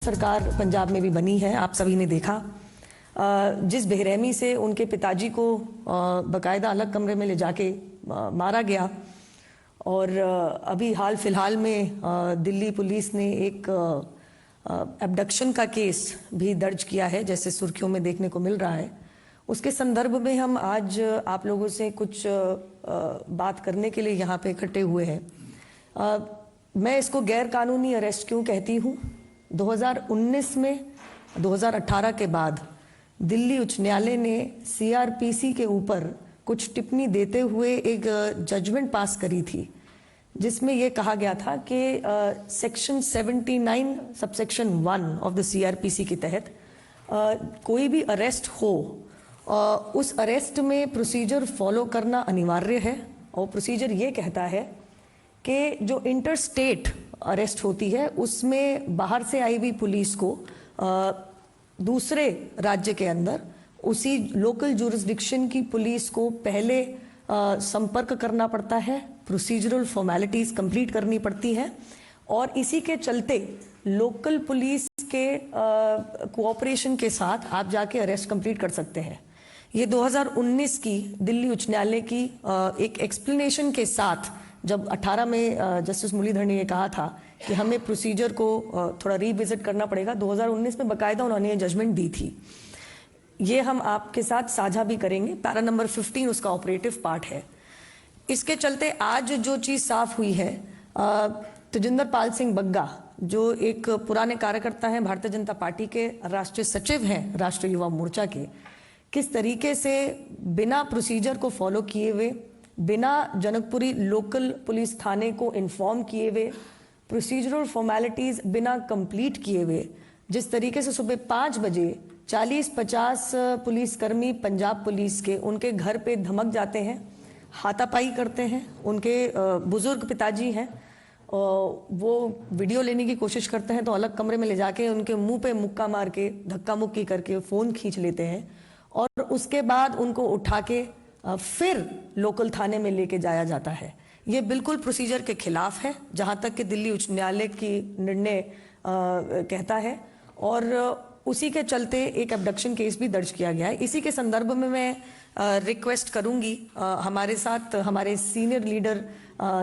सरकार पंजाब में भी बनी है, आप सभी ने देखा जिस बेरहमी से उनके पिताजी को बकायदा अलग कमरे में ले जाके मारा गया। और अभी हाल फिलहाल में दिल्ली पुलिस ने एक एब्डक्शन का केस भी दर्ज किया है, जैसे सुर्खियों में देखने को मिल रहा है। उसके संदर्भ में हम आज आप लोगों से कुछ बात करने के लिए यहाँ पे इकट्ठे हुए हैं। मैं इसको गैर कानूनी अरेस्ट क्यों कहती हूँ? 2019 में 2018 के बाद दिल्ली उच्च न्यायालय ने सीआरपीसी के ऊपर कुछ टिप्पणी देते हुए एक जजमेंट पास करी थी, जिसमें यह कहा गया था कि section 79 subsection 1 of the CrPC के तहत कोई भी अरेस्ट हो, उस अरेस्ट में प्रोसीजर फॉलो करना अनिवार्य है। और प्रोसीजर ये कहता है कि जो इंटर स्टेट अरेस्ट होती है उसमें बाहर से आई हुई पुलिस को दूसरे राज्य के अंदर उसी लोकल जुरिस्डिक्शन की पुलिस को पहले संपर्क करना पड़ता है, प्रोसीजरल फॉर्मेलिटीज कंप्लीट करनी पड़ती हैं, और इसी के चलते लोकल पुलिस के कोऑपरेशन के साथ आप जाके अरेस्ट कंप्लीट कर सकते हैं। ये 2019 की दिल्ली उच्च न्यायालय की एक एक्सप्लेनेशन के साथ, जब 18 में जस्टिस मुरलीधर ने ये कहा था कि हमें प्रोसीजर को थोड़ा रिविजिट करना पड़ेगा, 2019 में बाकायदा उन्होंने जजमेंट दी थी। ये हम आपके साथ साझा भी करेंगे। पैरा नंबर 15 उसका ऑपरेटिव पार्ट है। इसके चलते आज जो चीज़ साफ हुई है, तेजिंदर पाल सिंह बग्गा जो एक पुराने कार्यकर्ता हैं, भारतीय जनता पार्टी के राष्ट्रीय सचिव हैं राष्ट्रीय युवा मोर्चा के, किस तरीके से बिना प्रोसीजर को फॉलो किए हुए, बिना जनकपुरी लोकल पुलिस थाने को इन्फॉर्म किए हुए, प्रोसीजरल फॉर्मेलिटीज बिना कंप्लीट किए हुए, जिस तरीके से सुबह 5 बजे 40-50 पुलिसकर्मी पंजाब पुलिस के उनके घर पे धमक जाते हैं, हाथापाई करते हैं। उनके बुजुर्ग पिताजी हैं, वो वीडियो लेने की कोशिश करते हैं तो अलग कमरे में ले जाके उनके मुंह पे मुक्का मार के धक्का मुक्की करके फ़ोन खींच लेते हैं, और उसके बाद उनको उठा के फिर लोकल थाने में लेके जाया जाता है। ये बिल्कुल प्रोसीजर के खिलाफ है, जहां तक कि दिल्ली उच्च न्यायालय की निर्णय कहता है, और उसी के चलते एक एब्डक्शन केस भी दर्ज किया गया है। इसी के संदर्भ में मैं रिक्वेस्ट करूंगी, हमारे साथ हमारे सीनियर लीडर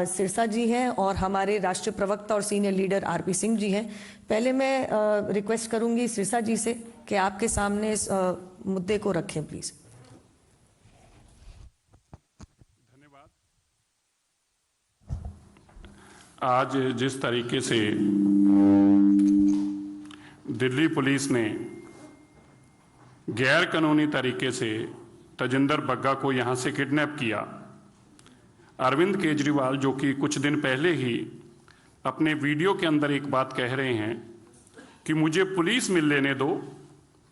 सिरसा जी हैं और हमारे राष्ट्रीय प्रवक्ता और senior leader RP Singh ji हैं। पहले मैं रिक्वेस्ट करूंगी सिरसा जी से कि आपके सामने इस मुद्दे को रखें प्लीज। आज जिस तरीके से दिल्ली पुलिस ने गैर कानूनी तरीके से तेजिंदर बग्गा को यहां से किडनैप किया, अरविंद केजरीवाल जो कि कुछ दिन पहले ही अपने वीडियो के अंदर एक बात कह रहे हैं कि मुझे पुलिस मिल लेने दो,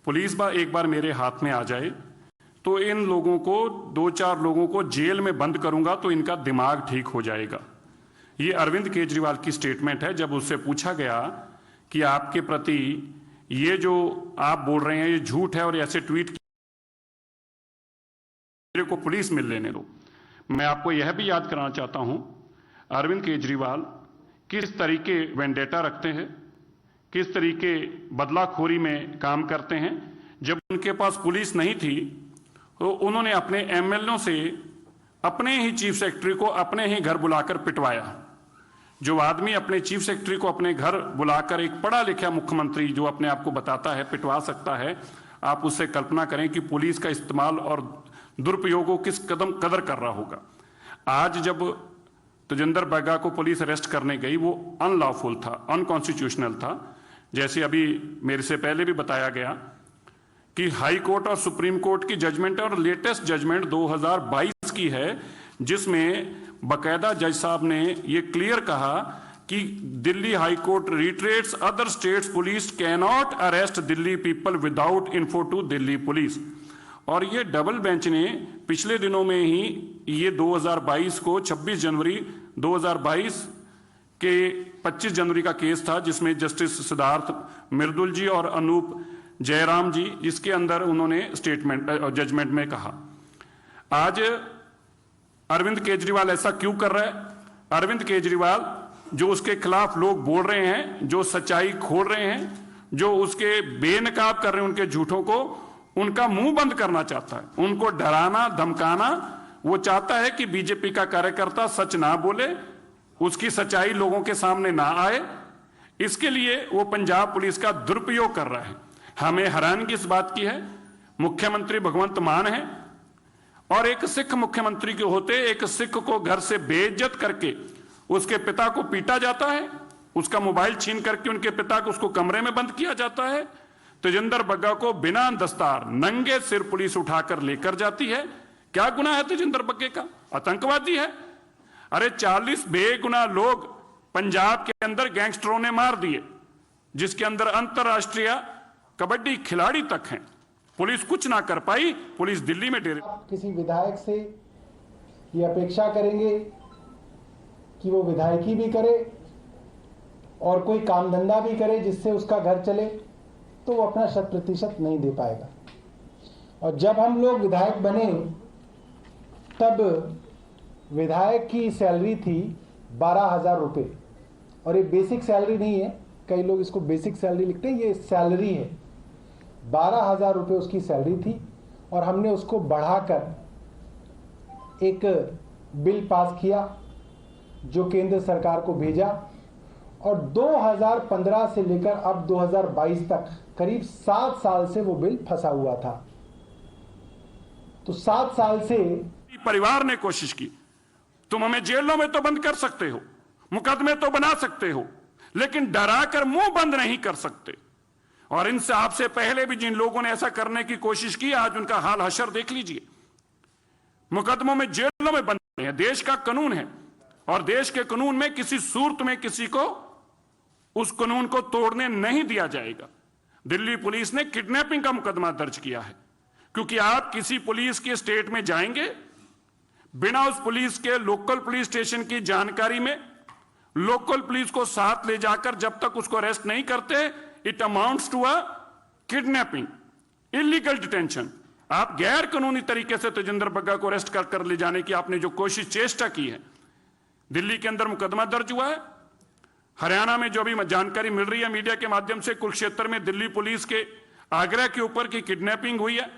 पुलिस एक बार मेरे हाथ में आ जाए तो इन लोगों को 2-4 लोगों को जेल में बंद करूंगा तो इनका दिमाग ठीक हो जाएगा। ये अरविंद केजरीवाल की स्टेटमेंट है। जब उससे पूछा गया कि आपके प्रति ये जो आप बोल रहे हैं ये झूठ है और ऐसे ट्वीट मेरे को पुलिस मिल लेने दो, मैं आपको यह भी याद कराना चाहता हूं अरविंद केजरीवाल किस तरीके वेंडेटा रखते हैं, किस तरीके बदलाखोरी में काम करते हैं। जब उनके पास पुलिस नहीं थी तो उन्होंने अपने एमएलए से अपने ही चीफ सेक्रेटरी को अपने ही घर बुलाकर पिटवाया। जो आदमी अपने चीफ सेक्रेटरी को अपने घर बुलाकर, एक पढ़ा लिखा मुख्यमंत्री जो अपने आप को बताता है पिटवा सकता है, आप उससे कल्पना करें कि पुलिस का इस्तेमाल और दुरुपयोग को किस कदर कर रहा होगा। आज जब तेजिंदर बग्गा को पुलिस अरेस्ट करने गई, वो अनलॉफुल था, अनकॉन्स्टिट्यूशनल था। जैसे अभी मेरे से पहले भी बताया गया कि हाई कोर्ट और सुप्रीम कोर्ट की जजमेंट और लेटेस्ट जजमेंट 2022 की है, जिसमें बकायदा जज साहब ने ये क्लियर कहा कि Delhi high court reiterates other states police can not arrest Delhi people without info to Delhi police. और ये डबल बेंच ने पिछले दिनों में ही ये 2022 को 26 जनवरी 2022 के 25 जनवरी का केस था, जिसमें जस्टिस सिद्धार्थ मिर्दुल जी और अनूप जयराम जी, जिसके अंदर उन्होंने स्टेटमेंट जजमेंट में कहा। आज अरविंद केजरीवाल ऐसा क्यों कर रहा है? अरविंद केजरीवाल जो उसके खिलाफ लोग बोल रहे हैं, जो सच्चाई खोल रहे हैं, जो उसके बेनकाब कर रहे हैं उनके झूठों को, उनका मुंह बंद करना चाहता है, उनको डराना धमकाना। वो चाहता है कि बीजेपी का कार्यकर्ता सच ना बोले, उसकी सच्चाई लोगों के सामने ना आए। इसके लिए वो पंजाब पुलिस का दुरुपयोग कर रहा है। हमें हैरानगी इस बात की है, मुख्यमंत्री भगवंत मान है और एक सिख मुख्यमंत्री के होते एक सिख को घर से बेइज्जत करके उसके पिता को पीटा जाता है, उसका मोबाइल छीन करके उनके पिता को उसको कमरे में बंद किया जाता है। तेजिंदर बग्गा को बिना दस्तार नंगे सिर पुलिस उठाकर लेकर जाती है। क्या गुनाह है तेजिंदर बग्गे का? आतंकवादी है। अरे 40 बेगुनाह लोग पंजाब के अंदर गैंगस्टरों ने मार दिए, जिसके अंदर अंतरराष्ट्रीय कबड्डी खिलाड़ी तक हैं। पुलिस कुछ ना कर पाई, पुलिस दिल्ली में डेरे। किसी विधायक से ये अपेक्षा करेंगे कि वो विधायकी भी करे और कोई काम धंधा भी करे जिससे उसका घर चले, तो वो अपना 100% नहीं दे पाएगा। और जब हम लोग विधायक बने तब विधायक की सैलरी थी 12,000 रुपये, और ये बेसिक सैलरी नहीं है, कई लोग इसको बेसिक सैलरी लिखते हैं, ये सैलरी है। 12,000 रुपये उसकी सैलरी थी और हमने उसको बढ़ाकर एक बिल पास किया जो केंद्र सरकार को भेजा, और 2015 से लेकर अब 2022 तक करीब 7 साल से वो बिल फंसा हुआ था। तो 7 साल से परिवार ने कोशिश की, तुम हमें जेलों में तो बंद कर सकते हो, मुकदमे तो बना सकते हो, लेकिन डराकर मुंह बंद नहीं कर सकते। और इनसे आपसे पहले भी जिन लोगों ने ऐसा करने की कोशिश की, आज उनका हाल हशर देख लीजिए। मुकदमों में, जेलों में बंद है। देश का कानून है और देश के कानून में किसी सूरत में किसी को उस कानून को तोड़ने नहीं दिया जाएगा। दिल्ली पुलिस ने किडनैपिंग का मुकदमा दर्ज किया है, क्योंकि आप किसी पुलिस के स्टेट में जाएंगे बिना उस पुलिस के लोकल पुलिस स्टेशन की जानकारी में, लोकल पुलिस को साथ ले जाकर जब तक उसको अरेस्ट नहीं करते, it amounts to a kidnapping, illegal detention. आप गैर कानूनी तरीके से तेजिंदर बग्गा को अरेस्ट कर ले जाने की आपने जो कोशिश चेष्टा की है, दिल्ली के अंदर मुकदमा दर्ज हुआ है। हरियाणा में जो भी जानकारी मिल रही है मीडिया के माध्यम से, कुरुक्षेत्र में दिल्ली पुलिस के आगरा के ऊपर की किडनैपिंग हुई है,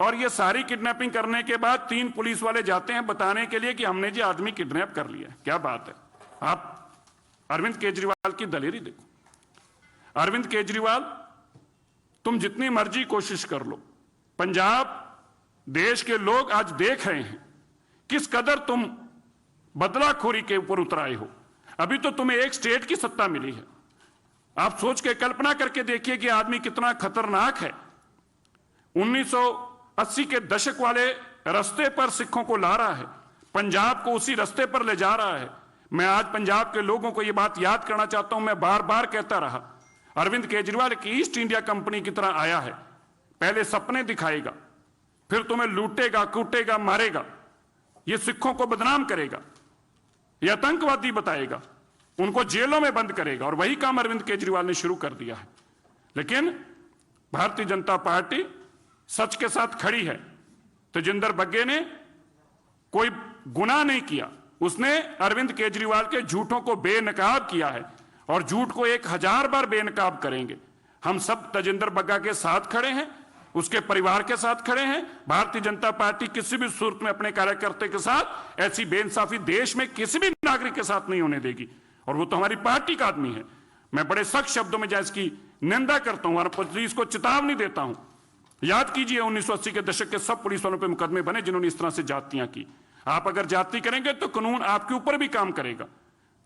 और ये सारी किडनैपिंग करने के बाद 3 पुलिस वाले जाते हैं बताने के लिए कि हमने जी आदमी किडनैप कर लिया। क्या बात है! आप अरविंद केजरीवाल की दलेरी देखो। अरविंद केजरीवाल, तुम जितनी मर्जी कोशिश कर लो, पंजाब देश के लोग आज देख रहे हैं किस कदर तुम बदलाखोरी के ऊपर उतर आए हो। अभी तो तुम्हें एक स्टेट की सत्ता मिली है। आप सोच के कल्पना करके देखिए कि आदमी कितना खतरनाक है। 1980 के दशक वाले रास्ते पर सिखों को ला रहा है, पंजाब को उसी रास्ते पर ले जा रहा है। मैं आज पंजाब के लोगों को यह बात याद करना चाहता हूं, मैं बार बार कहता रहा, अरविंद केजरीवाल की ईस्ट इंडिया कंपनी की तरह आया है। पहले सपने दिखाएगा, फिर तुम्हें लूटेगा, कूटेगा, मारेगा, ये सिखों को बदनाम करेगा, ये आतंकवादी बताएगा, उनको जेलों में बंद करेगा, और वही काम अरविंद केजरीवाल ने शुरू कर दिया है। लेकिन भारतीय जनता पार्टी सच के साथ खड़ी है। तेजिंदर बग्गे ने कोई गुनाह नहीं किया, उसने अरविंद केजरीवाल के झूठों को बेनकाब किया है, और झूठ को 1000 बार बेनकाब करेंगे। हम सब तेजिंदर बग्गा के साथ खड़े हैं, उसके परिवार के साथ खड़े हैं। भारतीय जनता पार्टी किसी भी सूरत में अपने कार्यकर्ता के साथ ऐसी बेइंसाफी देश में किसी भी नागरिक के साथ नहीं होने देगी, और वो तो हमारी पार्टी का आदमी है। मैं बड़े सख्त शब्दों में इसकी निंदा करता हूं और पुलिस को चेतावनी देता हूं। याद कीजिए 1980 के दशक के सब पुलिस वालों पर मुकदमे बने जिन्होंने इस तरह से जातियां की। आप अगर जाति करेंगे तो कानून आपके ऊपर भी काम करेगा।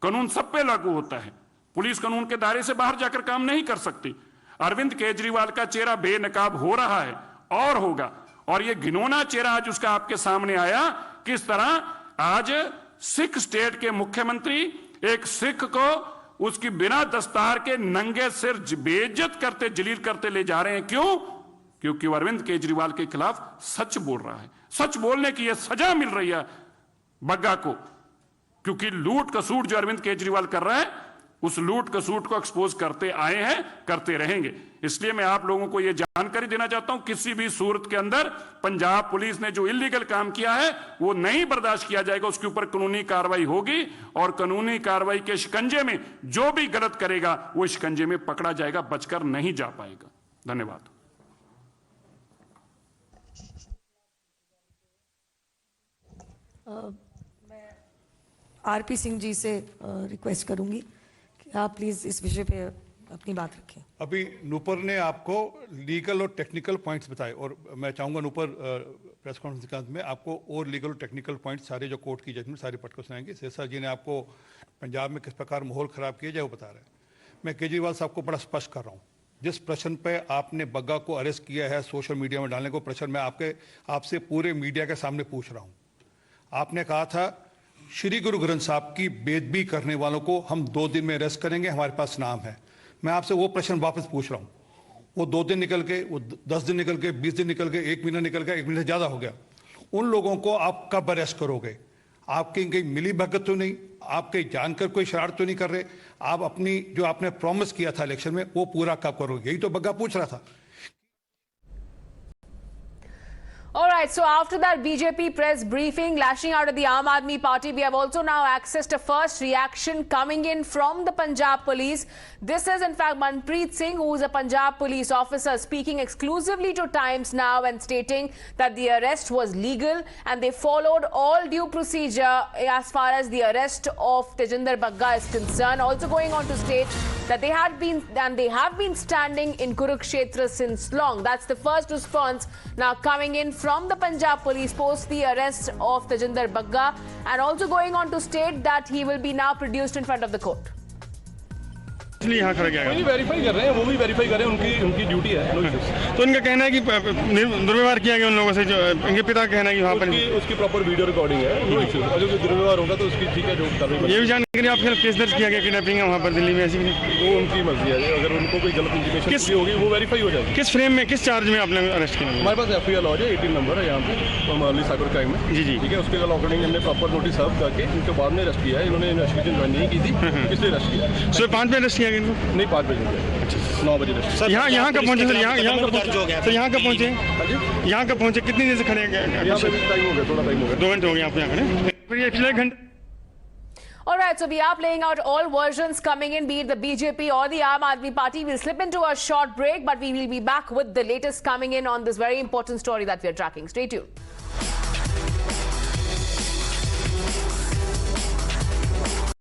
कानून सब पे लागू होता है, पुलिस कानून के दायरे से बाहर जाकर काम नहीं कर सकती। अरविंद केजरीवाल का चेहरा बेनकाब हो रहा है और होगा, और यह घिनौना चेहरा आज उसका आपके सामने आया। किस तरह आज सिख स्टेट के मुख्यमंत्री एक सिख को उसकी बिना दस्तार के नंगे सिर बेइज्जत करते, जलील करते ले जा रहे हैं। क्यों? क्योंकि वो अरविंद केजरीवाल के खिलाफ सच बोल रहा है। सच बोलने की यह सजा मिल रही है बग्गा को, क्योंकि लूट कसूट जो अरविंद केजरीवाल कर रहा है उस लूट कसूट को एक्सपोज करते आए हैं, करते रहेंगे। इसलिए मैं आप लोगों को यह जानकारी देना चाहता हूं, किसी भी सूरत के अंदर पंजाब पुलिस ने जो इलीगल काम किया है वो नहीं बर्दाश्त किया जाएगा। उसके ऊपर कानूनी कार्रवाई होगी और कानूनी कार्रवाई के शिकंजे में जो भी गलत करेगा वो शिकंजे में पकड़ा जाएगा, बचकर नहीं जा पाएगा। धन्यवाद। मैं आरपी सिंह जी से रिक्वेस्ट करूंगी कि आप प्लीज इस विषय पे अपनी बात रखें। अभी नूपुर ने आपको लीगल और टेक्निकल पॉइंट्स बताए और मैं चाहूंगा नूपुर प्रेस कॉन्फ्रेंस के अंत में आपको और लीगल और टेक्निकल पॉइंट्स सारे जो कोर्ट की जजमेंट सारे पढ़ कर सुनाएंगे। शेषा जी ने आपको पंजाब में किस प्रकार माहौल खराब किया जाए वो बता रहे हैं। मैं केजरीवाल साहब को बड़ा स्पष्ट कर रहा हूँ, जिस प्रश्न पे आपने बग्गा को अरेस्ट किया है सोशल मीडिया में डालने को, प्रश्न मैं आपसे पूरे मीडिया के सामने पूछ रहा हूँ। आपने कहा था श्री गुरु ग्रंथ साहब की बेदबी करने वालों को हम 2 दिन में अरेस्ट करेंगे, हमारे पास नाम है। मैं आपसे वो प्रश्न वापस पूछ रहा हूँ, वो 2 दिन निकल के, वो 10 दिन निकल के, 20 दिन निकल के, 1 महीना निकल गया, 1 महीने से ज़्यादा हो गया, उन लोगों को आप कब अरेस्ट करोगे? आपकी कहीं मिली भगत तो नहीं, आप कहीं जानकर कोई शरारत तो नहीं कर रहे? आप अपनी जो आपने प्रॉमिस किया था इलेक्शन में वो पूरा कब करोगे? यही तो बग्गा पूछ रहा था। All right, so after that BJP press briefing lashing out at the Aam Aadmi Party, we have also now accessed a first reaction coming in from the Punjab police. This is in fact Manpreet Singh, who is a Punjab police officer, speaking exclusively to Times Now and stating that the arrest was legal and they followed all due procedure as far as the arrest of Tejinder Bagga is concerned. Also going on to state that they have been standing in Kurukshetra since long. That's the first response now coming in from the Punjab police post the arrest of Tejinder Bagga, and also going on to state that he will be now produced in front of the court. यहाँ खड़ा किया वही verify कर रहे हैं, वो भी verify कर रहे हैं, उनकी ड्यूटी है। तो उनका कहना है कि दुर्व्यवहार किया गया उन लोगों से, जो इनके पिता का कहना है कि वहाँ पर उसकी प्रॉपर वीडियो रिकॉर्डिंग है, नो इश्यू। अगर कोई दुर्व्यवहार होगा तो उसकी ठीक है जो कार्रवाई। ये भी जानकारी आपके खिलाफ केस दर्ज किया गया किडनैपिंग है वहाँ पर दिल्ली में, ऐसी भी वो उनकी मर्जी है। अगर उनको कोई गलत इंफॉर्मेशन होगी वो वेरीफाई हो जाएगी। किस फ्रेम में, किस चार्ज में आपने अरेस्ट किया? हमारे पास FIR लॉज है, 18 नंबर है यहाँ पे मामले साइबर क्राइम में। जी जी ठीक है, उसके अकॉर्डिंग हमने प्रॉपर नोटिस सर्व करके इनके बाद में अरेस्ट किया है। इन्होंने इन्वेस्टिगेशन ज्वाइन नहीं की थी, इसलिए अरेस्ट किया। सुबह 5 बजे अरेस्ट किया गया इनको? नहीं, 5 बजे 9 बजे। यहाँ कब पहुँचे सर? यहाँ कब पहुँचे? यहाँ कब पहुँचे? कितनी देर से खड़े हैं? यहाँ पे टाइम हो गया, थोड़ा टाइम हो गया, 2 घंटे हो गए आप यहाँ खड़े? पिछले 1 घंटे। All right, so we are playing out all versions coming in, be it the BJP or the Aam Aadmi Party. We'll slip into a short break, but we will be back with the latest coming in on this very important story that we are tracking. Stay tuned.